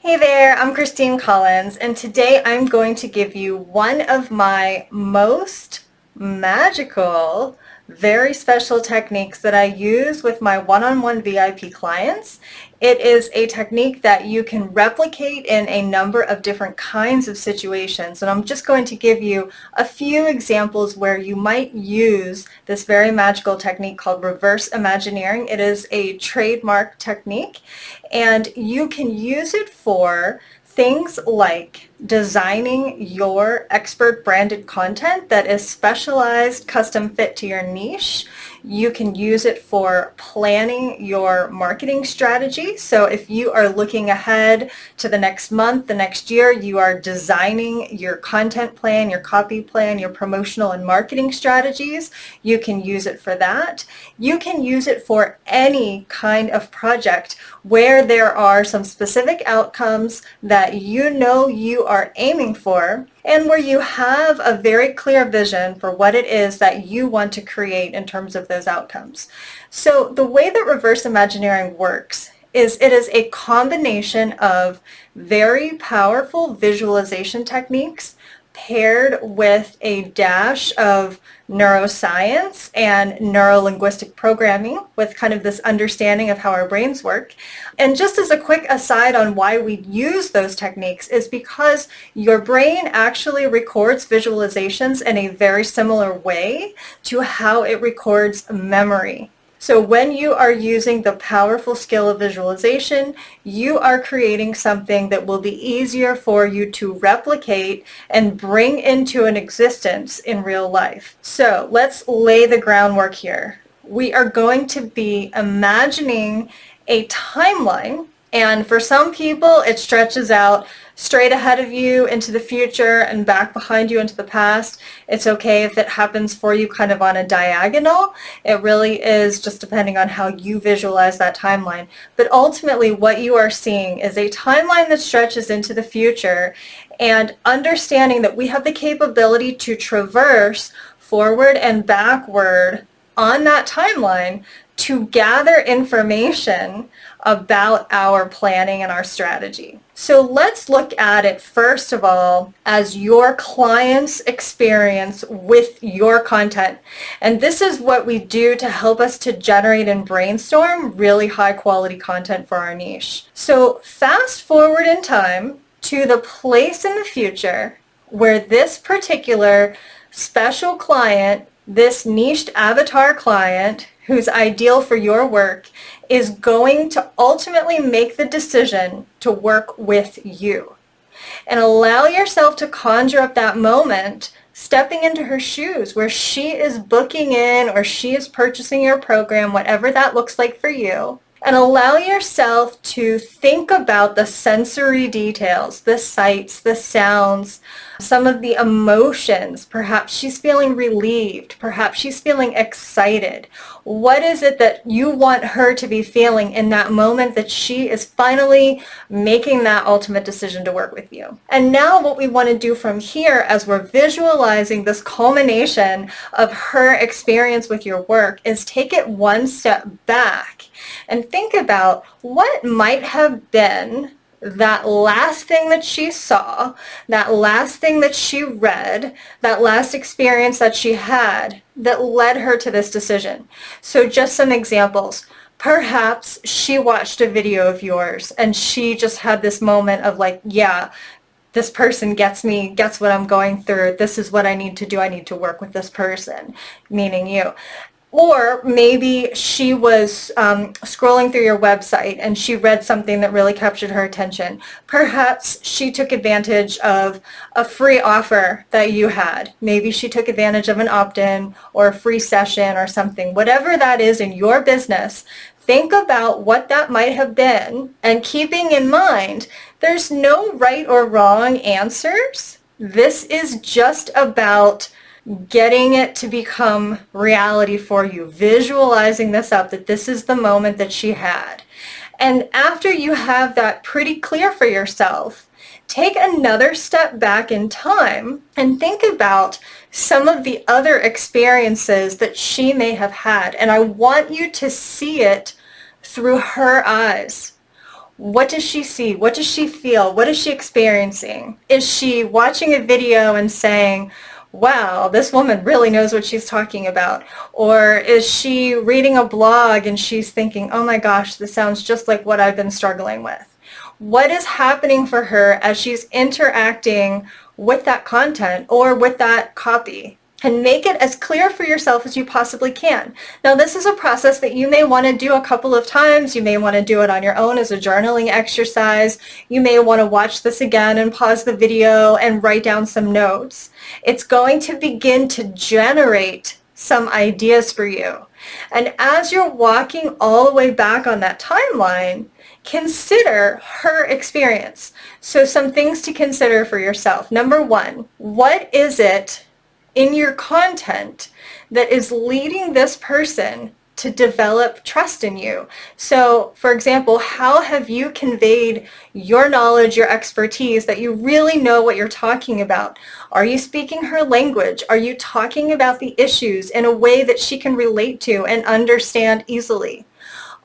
Hey there, I'm Christine Collins, and today I'm going to give you one of my most magical, very special techniques that I use with my one-on-one VIP clients. It is a technique that you can replicate in a number of different kinds of situations, and I'm just going to give you a few examples where you might use this very magical technique called reverse Imagineering. It is a trademark technique, and you can use it for things like designing your expert branded content that is specialized, custom fit to your niche. You can use it for planning your marketing strategy. So if you are looking ahead to the next month, the next year, you are designing your content plan, your copy plan, your promotional and marketing strategies, you can use it for that. You can use it for any kind of project where there are some specific outcomes that you know you are aiming for, and where you have a very clear vision for what it is that you want to create in terms of those outcomes. So the way that reverse Imagineering works is it is a combination of very powerful visualization techniques paired with a dash of neuroscience and neuro-linguistic programming with kind of this understanding of how our brains work. And just as a quick aside on why we use those techniques is because your brain actually records visualizations in a very similar way to how it records memory. So when you are using the powerful skill of visualization, you are creating something that will be easier for you to replicate and bring into an existence in real life. So let's lay the groundwork here. We are going to be imagining a timeline, and for some people it stretches out straight ahead of you into the future and back behind you into the past. It's okay if it happens for you kind of on a diagonal. It really is just depending on how you visualize that timeline. But ultimately what you are seeing is a timeline that stretches into the future, and understanding that we have the capability to traverse forward and backward on that timeline to gather information about our planning and our strategy. So let's look at it first of all as your client's experience with your content. And this is what we do to help us to generate and brainstorm really high quality content for our niche. So fast forward in time to the place in the future where this particular special client, this niched avatar client who's ideal for your work, is going to ultimately make the decision to work with you. And allow yourself to conjure up that moment, stepping into her shoes where she is booking in or she is purchasing your program, whatever that looks like for you. And allow yourself to think about the sensory details, the sights, the sounds, some of the emotions. Perhaps she's feeling relieved. Perhaps she's feeling excited. What is it that you want her to be feeling in that moment that she is finally making that ultimate decision to work with you? And now what we want to do from here, as we're visualizing this culmination of her experience with your work, is take it one step back and think about what might have been that last thing that she saw, that last thing that she read, that last experience that she had that led her to this decision. So just some examples. Perhaps she watched a video of yours and she just had this moment of like, yeah, this person gets me, gets what I'm going through. This is what I need to do. I need to work with this person, meaning you. Or maybe she was scrolling through your website and she read something that really captured her attention. Perhaps she took advantage of a free offer that you had. Maybe she took advantage of an opt-in or a free session or something. Whatever that is in your business, think about what that might have been, and keeping in mind there's no right or wrong answers. This is just about getting it to become reality for you, visualizing this up, that this is the moment that she had. And after you have that pretty clear for yourself, take another step back in time and think about some of the other experiences that she may have had. And I want you to see it through her eyes. What does she see? What does she feel? What is she experiencing? Is she watching a video and saying, wow, this woman really knows what she's talking about? Or is she reading a blog and she's thinking, oh my gosh, this sounds just like what I've been struggling with? What is happening for her as she's interacting with that content or with that copy? And make it as clear for yourself as you possibly can. Now, this is a process that you may want to do a couple of times. You may want to do it on your own as a journaling exercise. You may want to watch this again and pause the video and write down some notes. It's going to begin to generate some ideas for you. And as you're walking all the way back on that timeline, consider her experience. So some things to consider for yourself. Number one, what is it in your content that is leading this person to develop trust in you? So, for example, how have you conveyed your knowledge, your expertise, that you really know what you're talking about? Are you speaking her language? Are you talking about the issues in a way that she can relate to and understand easily?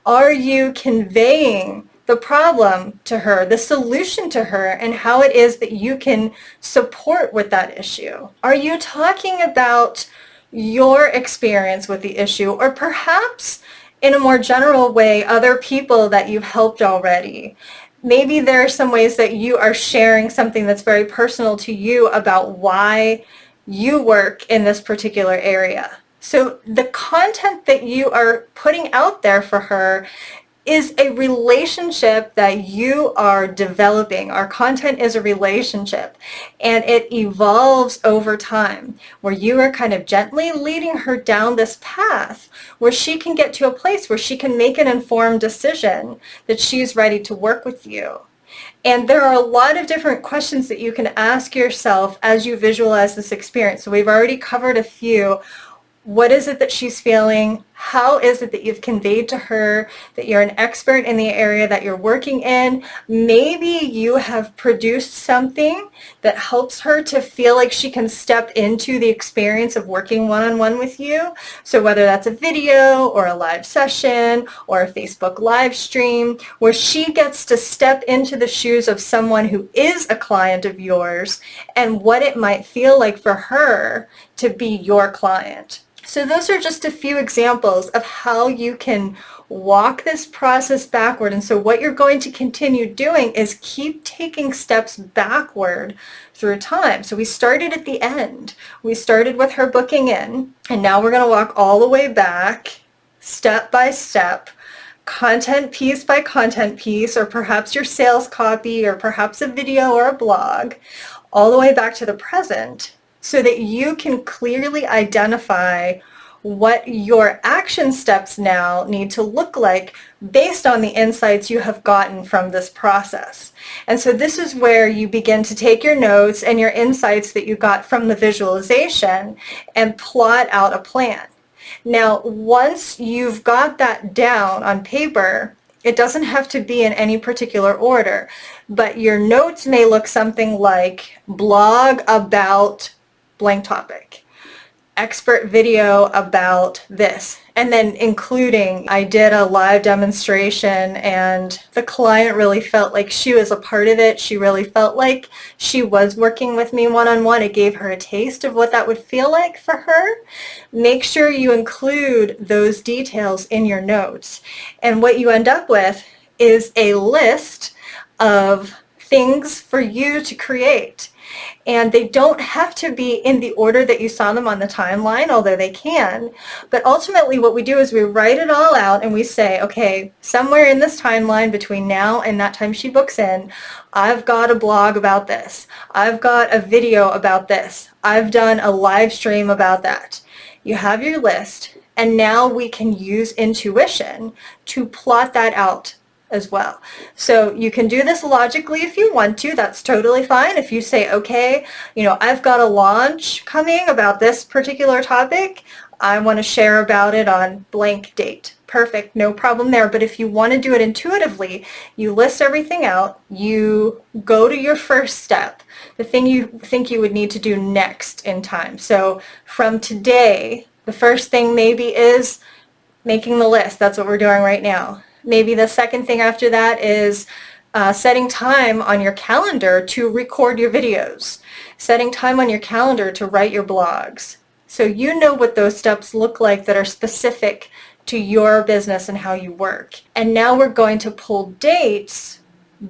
Are you conveying the problem to her, the solution to her, and how it is that you can support with that issue? Are you talking about your experience with the issue, or perhaps in a more general way, other people that you've helped already? Maybe there are some ways that you are sharing something that's very personal to you about why you work in this particular area. So the content that you are putting out there for her is a relationship that you are developing. Our content is a relationship, and it evolves over time, where you are kind of gently leading her down this path where she can get to a place where she can make an informed decision that she's ready to work with you. And there are a lot of different questions that you can ask yourself as you visualize this experience. So we've already covered a few. What is it that she's feeling? How is it that you've conveyed to her that you're an expert in the area that you're working in? Maybe you have produced something that helps her to feel like she can step into the experience of working one-on-one with you. So whether that's a video or a live session or a Facebook live stream, where she gets to step into the shoes of someone who is a client of yours and what it might feel like for her to be your client. So those are just a few examples of how you can walk this process backward. And so what you're going to continue doing is keep taking steps backward through time. So we started at the end. We started with her booking in, and now we're going to walk all the way back, step by step, content piece by content piece, or perhaps your sales copy, or perhaps a video or a blog, all the way back to the present, so that you can clearly identify what your action steps now need to look like based on the insights you have gotten from this process. And so this is where you begin to take your notes and your insights that you got from the visualization and plot out a plan. Now, once you've got that down on paper, it doesn't have to be in any particular order, but your notes may look something like blog about blank topic, expert video about this, and then including, I did a live demonstration and the client really felt like she was a part of it. She really felt like she was working with me one-on-one. It gave her a taste of what that would feel like for her. Make sure you include those details in your notes. And what you end up with is a list of things for you to create. And they don't have to be in the order that you saw them on the timeline, although they can. But ultimately what we do is we write it all out and we say, okay, somewhere in this timeline between now and that time she books in, I've got a blog about this. I've got a video about this. I've done a live stream about that. You have your list, and now we can use intuition to plot that out as well. So you can do this logically if you want to. That's totally fine. If you say, okay, I've got a launch coming about this particular topic, I want to share about it on blank date. Perfect, no problem there. But if you want to do it intuitively, you list everything out, you go to your first step, the thing you think you would need to do next in time. So from today, the first thing maybe is making the list. That's what we're doing right now. Maybe the second thing after that is setting time on your calendar to record your videos, setting time on your calendar to write your blogs. So you know what those steps look like that are specific to your business and how you work. And now we're going to pull dates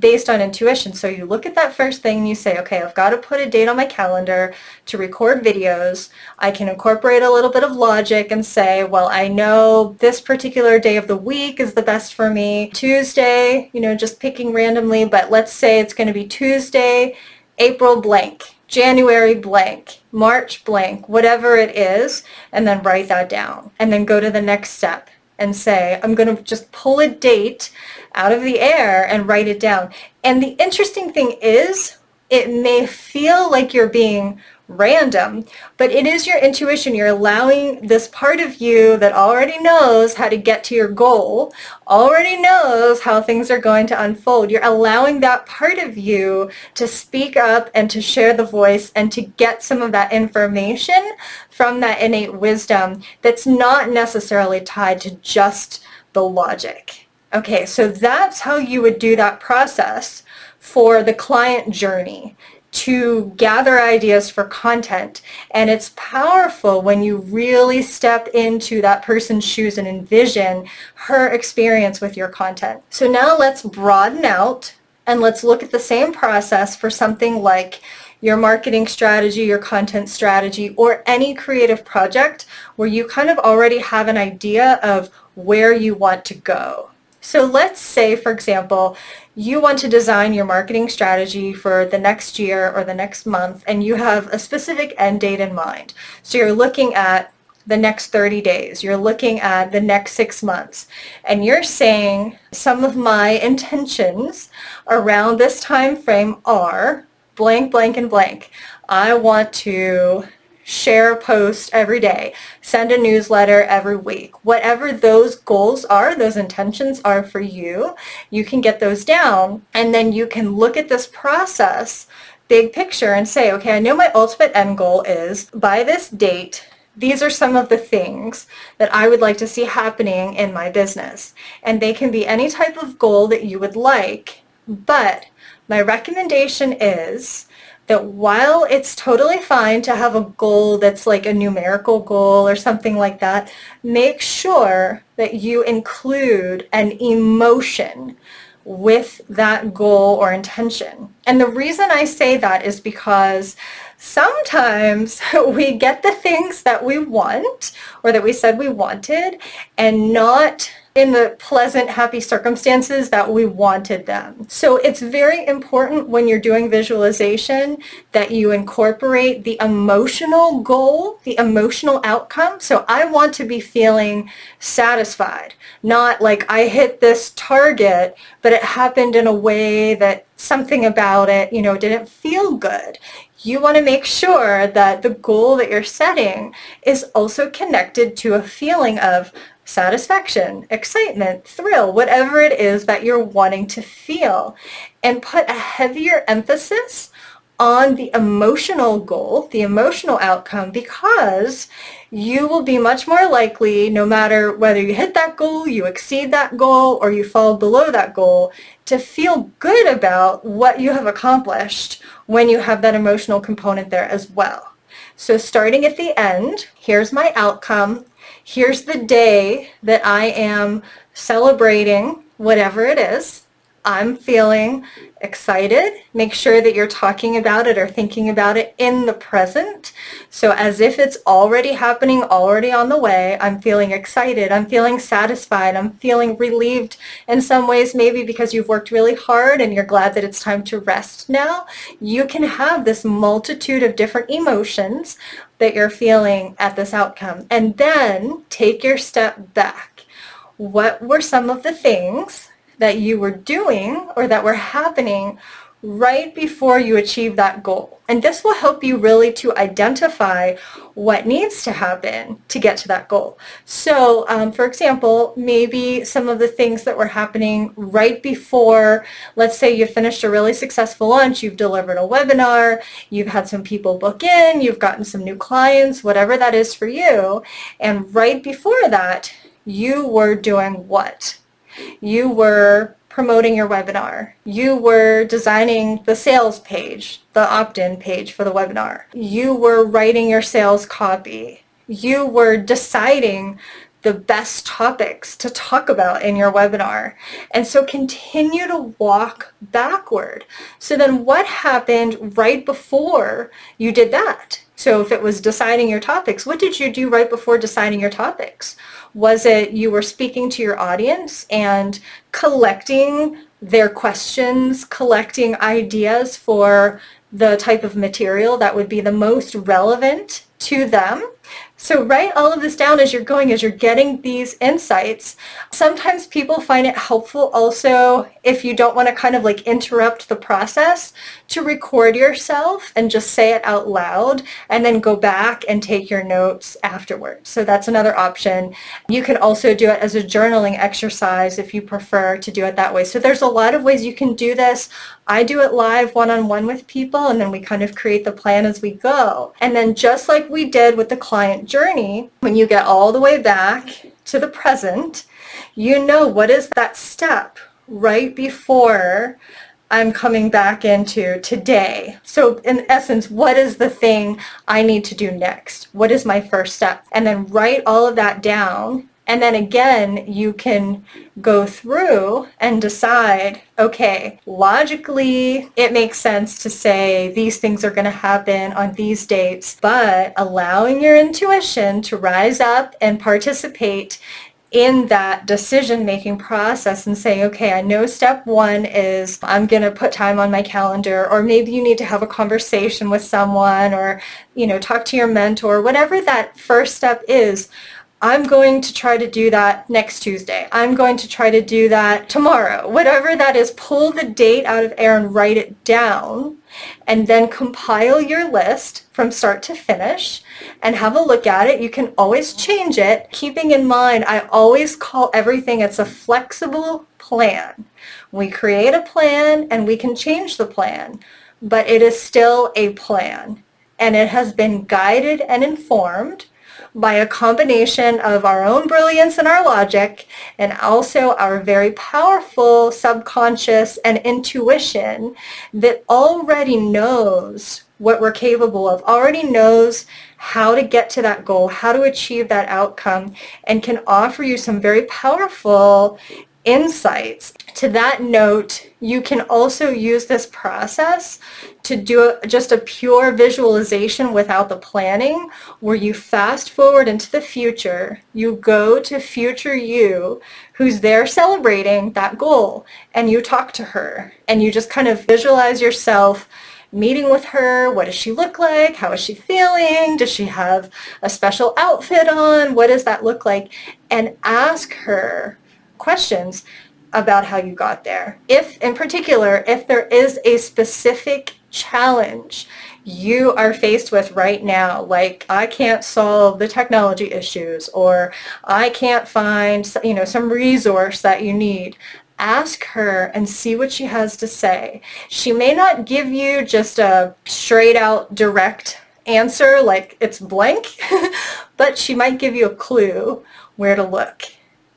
based on intuition. So you look at that first thing and you say, okay, I've got to put a date on my calendar to record videos. I can incorporate a little bit of logic and say, well, I know this particular day of the week is the best for me. Tuesday, just picking randomly, but let's say it's going to be Tuesday, April blank, January blank, March blank, whatever it is, and then write that down. And then go to the next step and say, I'm going to just pull a date out of the air and write it down. And the interesting thing is, it may feel like you're being random, but it is your intuition. You're allowing this part of you that already knows how to get to your goal, already knows how things are going to unfold. You're allowing that part of you to speak up and to share the voice and to get some of that information from that innate wisdom that's not necessarily tied to just the logic. Okay, so that's how you would do that process for the client journey, to gather ideas for content. And it's powerful when you really step into that person's shoes and envision her experience with your content. So now let's broaden out and let's look at the same process for something like your marketing strategy, your content strategy, or any creative project where you kind of already have an idea of where you want to go. So let's say, for example, you want to design your marketing strategy for the next year or the next month, and you have a specific end date in mind. So you're looking at the next 30 days, you're looking at the next 6 months, and you're saying some of my intentions around this time frame are blank, blank, and blank. I want to share a post every day, send a newsletter every week. Whatever those goals are, those intentions are for you, you can get those down, and then you can look at this process, big picture, and say, okay, I know my ultimate end goal is by this date, these are some of the things that I would like to see happening in my business. And they can be any type of goal that you would like, but my recommendation is that while it's totally fine to have a goal that's like a numerical goal or something like that, make sure that you include an emotion with that goal or intention. And the reason I say that is because sometimes we get the things that we want or that we said we wanted and not in the pleasant, happy circumstances that we wanted them. So it's very important when you're doing visualization that you incorporate the emotional goal, the emotional outcome. So I want to be feeling satisfied, not like I hit this target, but it happened in a way that something about it, didn't feel good. You want to make sure that the goal that you're setting is also connected to a feeling of satisfaction, excitement, thrill, whatever it is that you're wanting to feel, and put a heavier emphasis on the emotional goal, the emotional outcome, because you will be much more likely, no matter whether you hit that goal, you exceed that goal, or you fall below that goal, to feel good about what you have accomplished when you have that emotional component there as well. So starting at the end, here's my outcome. Here's the day that I am celebrating whatever it is. I'm feeling excited. Make sure that you're talking about it or thinking about it in the present. So as if it's already happening, already on the way. I'm feeling excited. I'm feeling satisfied. I'm feeling relieved in some ways, maybe because you've worked really hard and you're glad that it's time to rest now. You can have this multitude of different emotions that you're feeling at this outcome. And then take your step back. What were some of the things that you were doing or that were happening right before you achieve that goal? And this will help you really to identify what needs to happen to get to that goal. So for example, maybe some of the things that were happening right before, let's say you finished a really successful launch, you've delivered a webinar, you've had some people book in, you've gotten some new clients, whatever that is for you, and right before that, you were doing what? You were promoting your webinar. You were designing the sales page, the opt-in page for the webinar. You were writing your sales copy. You were deciding the best topics to talk about in your webinar. And so continue to walk backward. So then what happened right before you did that? So if it was deciding your topics, what did you do right before deciding your topics? Was it you were speaking to your audience and collecting their questions, collecting ideas for the type of material that would be the most relevant to them? So write all of this down as you're going, as you're getting these insights. Sometimes people find it helpful also, if you don't want to kind of like interrupt the process, to record yourself and just say it out loud and then go back and take your notes afterwards. So that's another option. You can also do it as a journaling exercise if you prefer to do it that way. So there's a lot of ways you can do this. I do it live one-on-one with people, and then we kind of create the plan as we go. And then just like we did with the client journey, when you get all the way back to the present, you know what is that step right before I'm coming back into today. So in essence, what is the thing I need to do next? What is my first step? And then write all of that down. And then again, you can go through and decide, okay, logically, it makes sense to say these things are going to happen on these dates, but allowing your intuition to rise up and participate in that decision-making process and say, okay, I know step one is I'm going to put time on my calendar, or maybe you need to have a conversation with someone, or, talk to your mentor, whatever that first step is. I'm going to try to do that next Tuesday. I'm going to try to do that tomorrow. Whatever that is, pull the date out of air and write it down, and then compile your list from start to finish and have a look at it. You can always change it, keeping in mind, I always call everything, it's a flexible plan. We create a plan and we can change the plan, but it is still a plan, and it has been guided and informed by a combination of our own brilliance and our logic, and also our very powerful subconscious and intuition that already knows what we're capable of, already knows how to get to that goal, how to achieve that outcome, and can offer you some very powerful insights. To that note, you can also use this process to do just a pure visualization without the planning, where you fast forward into the future. You go to future you who's there celebrating that goal, and you talk to her, and you just kind of visualize yourself meeting with her. What does she look like? How is she feeling? Does she have a special outfit on? What does that look like? And ask her questions about how you got there. If, in particular, if there is a specific challenge you are faced with right now, like I can't solve the technology issues, or I can't find, some resource that you need, ask her and see what she has to say. She may not give you just a straight out direct answer like it's blank, but she might give you a clue where to look.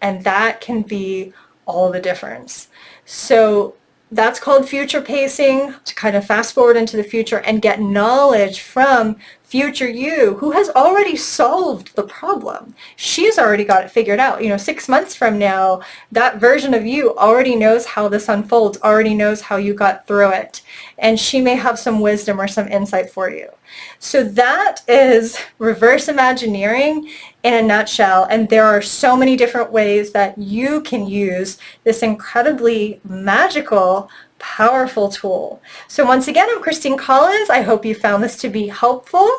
And that can be all the difference. So that's called future pacing, to kind of fast forward into the future and get knowledge from future you who has already solved the problem. She's already got it figured out. 6 months from now, that version of you already knows how this unfolds, already knows how you got through it. And she may have some wisdom or some insight for you. So that is reverse Imagineering in a nutshell. And there are so many different ways that you can use this incredibly magical, powerful tool. So once again, I'm Christine Collins. I hope you found this to be helpful.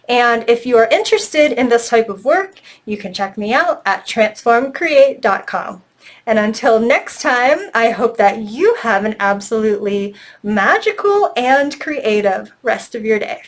And if you are interested in this type of work, you can check me out at transformcreate.com. And until next time, I hope that you have an absolutely magical and creative rest of your day.